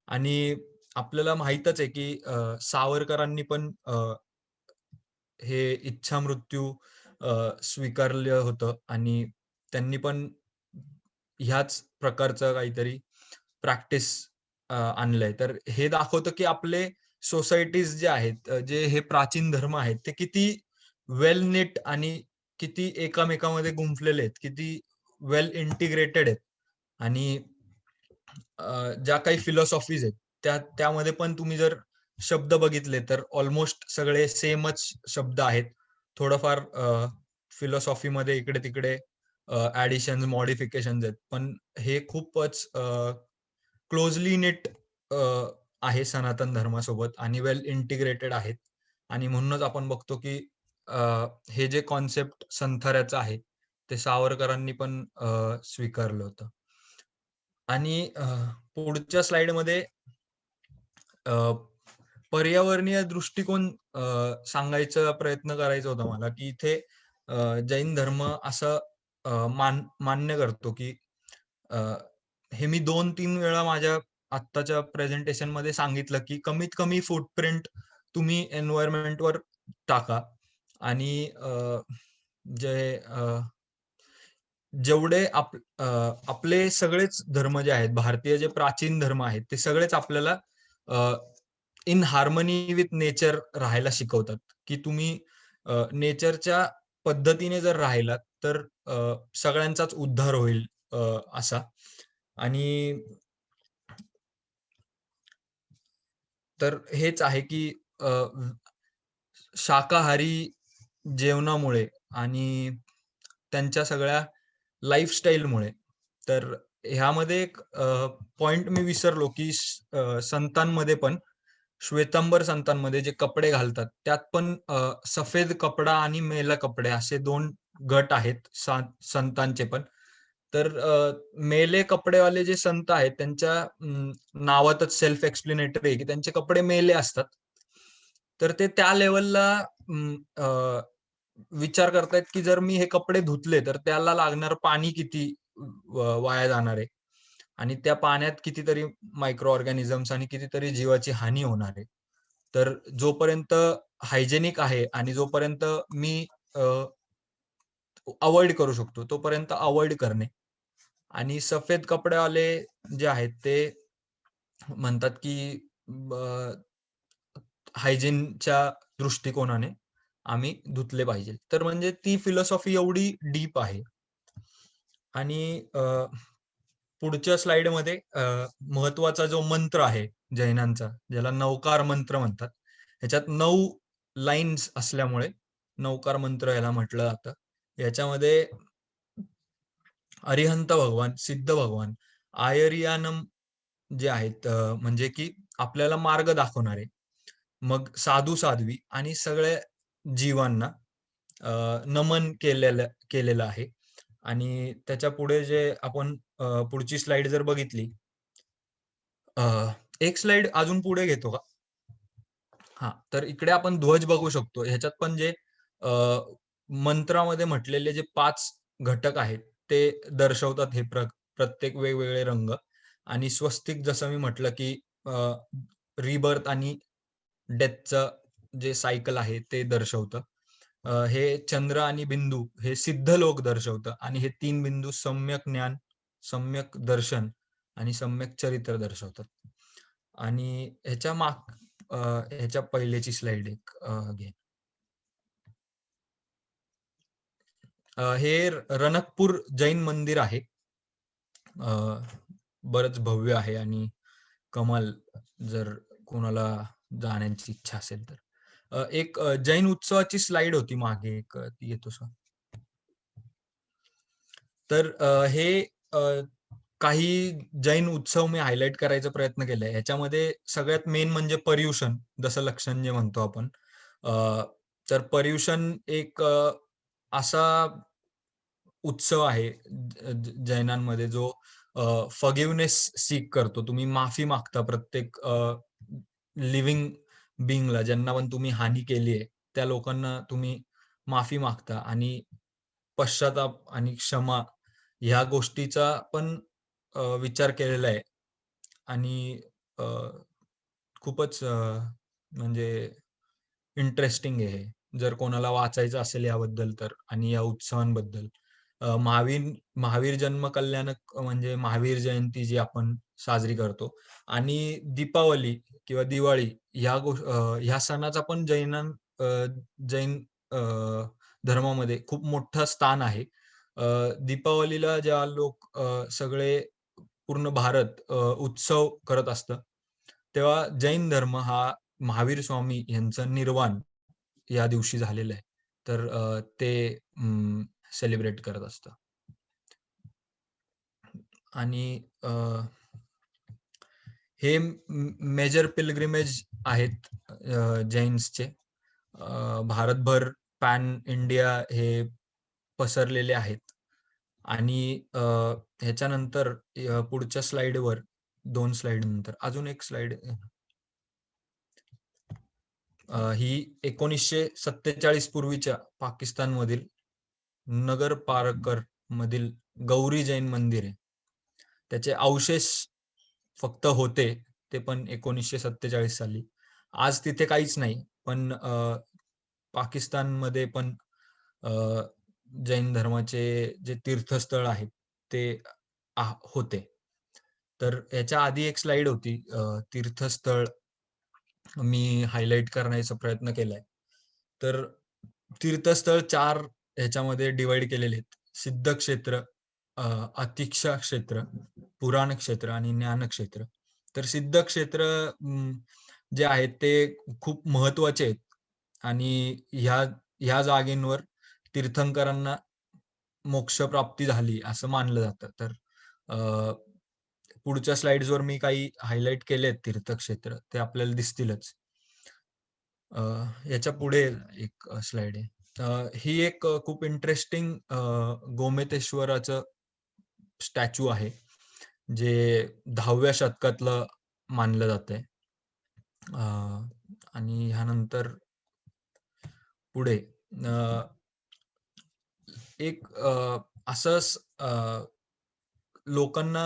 आणि आपल्याला माहीतच आहे, की सावरकरांनी पण हे इच्छा मृत्यू स्वीकारलं होतं आणि त्यांनी पण ह्याच प्रकारचं काहीतरी प्रॅक्टिस आणलंय. तर हे दाखवतं, की आपले सोसायटीज जे आहेत, जे हे प्राचीन धर्म आहेत, ते किती वेल निट आणि किती एकमेकांमध्ये गुंफलेले आहेत, किती वेल इंटिग्रेटेड आहेत आणि ज्या काही फिलॉसॉफीज आहेत, त्यामध्ये पण तुम्ही जर शब्द बघितले, तर ऑलमोस्ट सगळे सेमच शब्द आहेत. थोडंफार फिलॉसॉफीमध्ये इकडे-तिकडे ॲडिशन्स, मॉडिफिकेशन्स आहेत. पण हे खूपच क्लोजली निट आहे सनातन धर्मासोबत आणि वेल इंटिग्रेटेड आहेत आणि म्हणूनच आपण बघतो, की अ, हे जे कॉन्सेप्ट संथाऱ्याचं आहे, ते सावरकरांनी पण स्वीकारलं होतं. आणि पुढच्या स्लाइडमध्ये अ, पर्यावरणीय दृष्टिकोन सांगायचा प्रयत्न करायचा होता मला, की इथे जैन धर्म असं मान्य करतो, की अ, हे मी 2-3 वेळा माझ्या आत्ताच्या प्रेझेंटेशनमध्ये सांगितलं, की कमीत कमी फूटप्रिंट तुम्ही एन्व्हायर्नमेंटवर टाका आणि जे जेवढे आपले सगळेच धर्म जे आहेत, भारतीय जे प्राचीन धर्म आहेत, ते सगळेच आपल्याला इन हार्मनी विथ नेचर राहायला शिकवतात, की तुम्ही नेचरच्या पद्धतीने जर राहिलात, तर सगळ्यांचाच उद्धार होईल असा. आणि तर हेच आहे, की शाकाहारी जेवणामुळे आणि त्यांच्या सगळ्या लाईफस्टाईलमुळे. तर ह्यामध्ये एक पॉइंट मी विसरलो, की संतांमध्ये पण श्वेतांबर संतांमध्ये जे कपडे घालतात, त्यात पण सफेद कपडा आणि मेला कपडे असे 2 गट आहेत संतांचे पण. तर मेले कपडेवाले जे संत आहेत, त्यांच्या नावातच सेल्फ एक्सप्लेनेटरी आहे, की त्यांचे कपडे मेले असतात. तर ते त्या लेव्हलला विचार करतायत, की जर मी हे कपडे धुतले, तर त्याला लागणारं पाणी किती वाया जाणार आहे आणि त्या पाण्यात कितीतरी मायक्रो ऑर्गॅनिझम्स आणि कितीतरी जीवाची हानी होणार आहे. तर जोपर्यंत हायजिनिक आहे आणि जोपर्यंत मी अव्हॉइड करू शकतो, तोपर्यंत अव्हॉइड करणे आणि सफेद कपडेवाले जे आहेत ते म्हणतात, की हायजीनच्या दृष्टिकोनाने आम्ही धुतले पाहिजे. तर म्हणजे ती फिलॉसॉफी एवढी डीप आहे. आणि पुढच्या स्लाइडमध्ये महत्त्वाचा जो मंत्र आहे जैनांचा, ज्याला नवकार मंत्र म्हणतात. ह्याच्यात 9 लाईन्स असल्यामुळे नवकार मंत्र याला म्हटलं जातं. याच्यामध्ये अरिहंत भगवान, सिद्ध भगवान, आयरियानम जे आहेत म्हणजे की आपल्याला मार्ग दाखवणारे. मग साधू-साध्वी आणि सगळ्या जीवांना अ, नमन केलेलं आहे. आणि त्याच्या पुढे जे आपण पुढची स्लाइड जर बघितली अ, एक स्लाइड अजून पुढे घेतो का? हां, तर इकडे आपण ध्वज बघू शकतो. ह्याच्यात पण जे अ, मंत्रामध्ये म्हटलेले जे 5 घटक आहेत, ते दर्शवतात हे प्रत्येक वेगवेगळे रंग आणि स्वस्तिक जसं मी म्हटलं, की रिबर्थ आणि डेथचं जे सायकल आहे ते दर्शवतं. हे चंद्र आणि बिंदू हे सिद्ध लोक दर्शवतं आणि हे 3 बिंदू सम्यक ज्ञान, सम्यक दर्शन आणि सम्यक चरित्र दर्शवतात. आणि ह्याच्या पहिल्याची स्लाइड एक घे. हे रणकपूर जैन मंदिर आहे. अ, बरंच भव्य आहे आणि कमाल जर कोणाला जाण्याची इच्छा असेल तर. एक जैन उत्सवाची स्लाइड होती मागे एक ती येतो का? तर हे अ, काही जैन उत्सव मी हायलाइट करायचा प्रयत्न केलाय. ह्याच्यामध्ये सगळ्यात मेन म्हणजे पर्युषण, जसं लक्षण जे म्हणतो आपण. अ, तर पर्युषण एक असा उत्सव आहे जैनांमध्ये जो फॉरगिव्हनेस सीक करतो. तुम्ही माफी मागता प्रत्येक लिव्हिंग बीइंगला ज्यांना पण तुम्ही हानी केली आहे, त्या लोकांना तुम्ही माफी मागता आणि पश्चाताप आणि क्षमा ह्या गोष्टीचा पण विचार केलेला आहे आणि अ, खूपच म्हणजे इंटरेस्टिंग आहे हे. जर कोणाला वाचायचं असेल याबद्दल तर आणि या उत्सवांबद्दल. महावीर महावीर जन्म कल्याणक म्हणजे महावीर जयंती जी आपण साजरी करतो आणि दीपावली किंवा दिवाळी ह्या सणाचा पण जैन अ, धर्मामध्ये खूप मोठं स्थान आहे. दीपावलीला ज्या सगळे पूर्ण भारत उत्सव करत असतं, तेव्हा जैन धर्म हा महावीर स्वामी यांचं निर्वाण या दिवशी झालेलं आहे. तर ते सेलिब्रेट करत असतं. आणि अ, हे मेजर पिल्ग्रिमेज आहेत जैन्सचे. भारतभर पॅन इंडिया हे पसरलेले आहेत. आणि ह्याच्यानंतर पुढच्या स्लाईडवर 2 स्लाईड नंतर अजून एक स्लाईड ही 1947 पूर्वीच्या पाकिस्तानमधील नगर पारकर मधील गौरी जैन मंदिर आहे. त्याचे अवशेष फक्त होते ते पण 1947 साली. आज तिथे काहीच नाही. पण पाकिस्तानमध्ये पण अ, जैन धर्माचे जे तीर्थस्थळ आहेत ते होते. तर याच्या आधी एक स्लाईड होती तीर्थस्थळ मी हायलाइट करण्याचा प्रयत्न केलाय. तर तीर्थस्थळ 4 ह्याच्यामध्ये डिव्हाईड केलेले आहेत. सिद्धक्षेत्र, अ, अतिक्षा क्षेत्र, पुराण क्षेत्र आणि ज्ञान क्षेत्र. तर सिद्धक्षेत्र जे आहेत ते खूप महत्त्वाचे आहेत आणि ह्या ह्या जागेंवर तीर्थंकरांना मोक्षप्राप्ती झाली असं मानलं जातं. तर अ, पुढच्या स्लाइड्सवर मी काही हायलाइट केलेत तीर्थक्षेत्र, ते आपल्याला दिसतीलच. अ, याच्या पुढे एक स्लाईड आहे. ही एक खूप इंटरेस्टिंग गोमतेश्वराचं स्टॅच्यू आहे, जे 10व्या शतकातलं मानलं जातंय. अ, आणि ह्यानंतर पुढे अ, एक असं लोकांना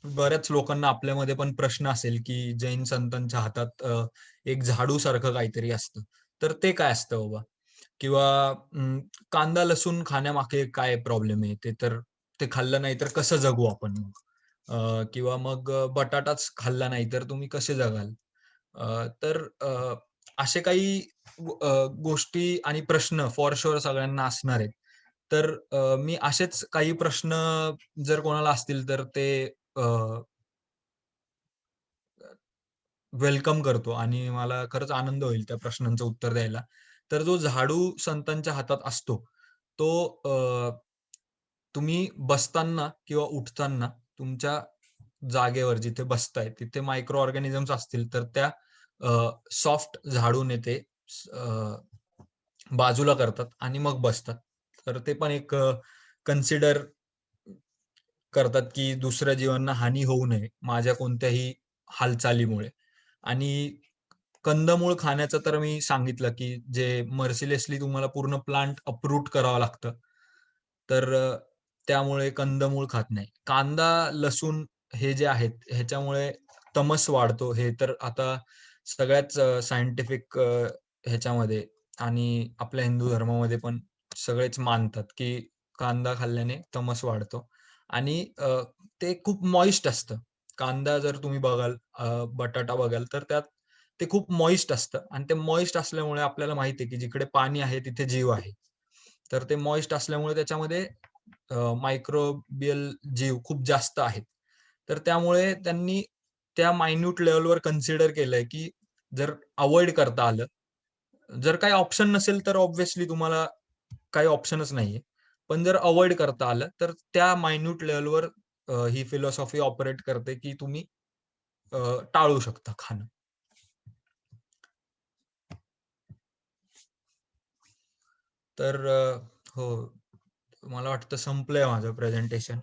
बऱ्याच लोकांना आपल्यामध्ये पण प्रश्न असेल, की जैन संतांच्या हातात एक झाडूसारखं काहीतरी असतं. तर ते काय असतं बाबा? किंवा कांदा, लसूण खाण्यामागे काय प्रॉब्लेम आहे? ते खाल्लं नाही तर कसं जगू आपण मग? किंवा मग बटाटाच खाल्ला नाही तर तुम्ही कसे जगाल? तर असे काही गोष्टी आणि प्रश्न फॉर शुअर सगळ्यांना असणार आहेत. तर मी असेच काही प्रश्न जर कोणाला असतील तर ते अ, वेलकम करतो आणि मला खरंच आनंद होईल त्या प्रश्नांचं उत्तर द्यायला. तर जो झाडू संतांच्या हातात असतो, तो तुम्ही बसताना किंवा उठताना तुमच्या जागेवर जिथे बसताय तिथे मायक्रो ऑर्गॅनिझम्स असतील तर त्या सॉफ्ट झाडूने ते बाजूला करतात आणि मग बसतात. तर ते पण एक कन्सिडर करतात, की दुसऱ्या जीवांना हानी होऊ नये माझ्या कोणत्याही हालचालीमुळे. आणि कंदमूळ खाण्याचं तर मी सांगितलं, की जे मर्सिलेसली तुम्हाला पूर्ण प्लांट अप्रूट करावं लागतं. तर त्यामुळे कंदमूळ खात नाही. कांदा, लसूण हे जे आहेत ह्याच्यामुळे तमस वाढतो. हे तर आता सगळ्याच सायंटिफिक ह्याच्यामध्ये आणि आपल्या हिंदू धर्मामध्ये पण सगळेच मानतात, की कांदा खाल्ल्याने तमस वाढतो आणि ते खूप मॉइस्ट असतं. कांदा जर तुम्ही बघाल, बटाटा बघाल, तर त्यात ते खूप मॉइस्ट असतं आणि ते मॉइस्ट असल्यामुळे आपल्याला माहिती आहे, की जिकडे पाणी आहे तिथे जीव आहे. तर ते मॉइस्ट असल्यामुळे त्याच्यामध्ये मायक्रोबियल जीव खूप जास्त आहेत. तर त्यामुळे त्यांनी त्या मायन्यूट लेव्हलवर कन्सिडर केलंय, की जर अव्हॉइड करता आलं, जर काही ऑप्शन नसेल तर ऑब्व्हियसली तुम्हाला काही ऑप्शनच नाहीये. पण जर अव्हॉइड करता आलं, तर त्या मायन्यूट लेव्हलवर ही फिलॉसॉफी ऑपरेट करते, की तुम्ही अ, टाळू शकता खाणं. तर हो, मला वाटतं संपलंय माझं प्रेझेंटेशन.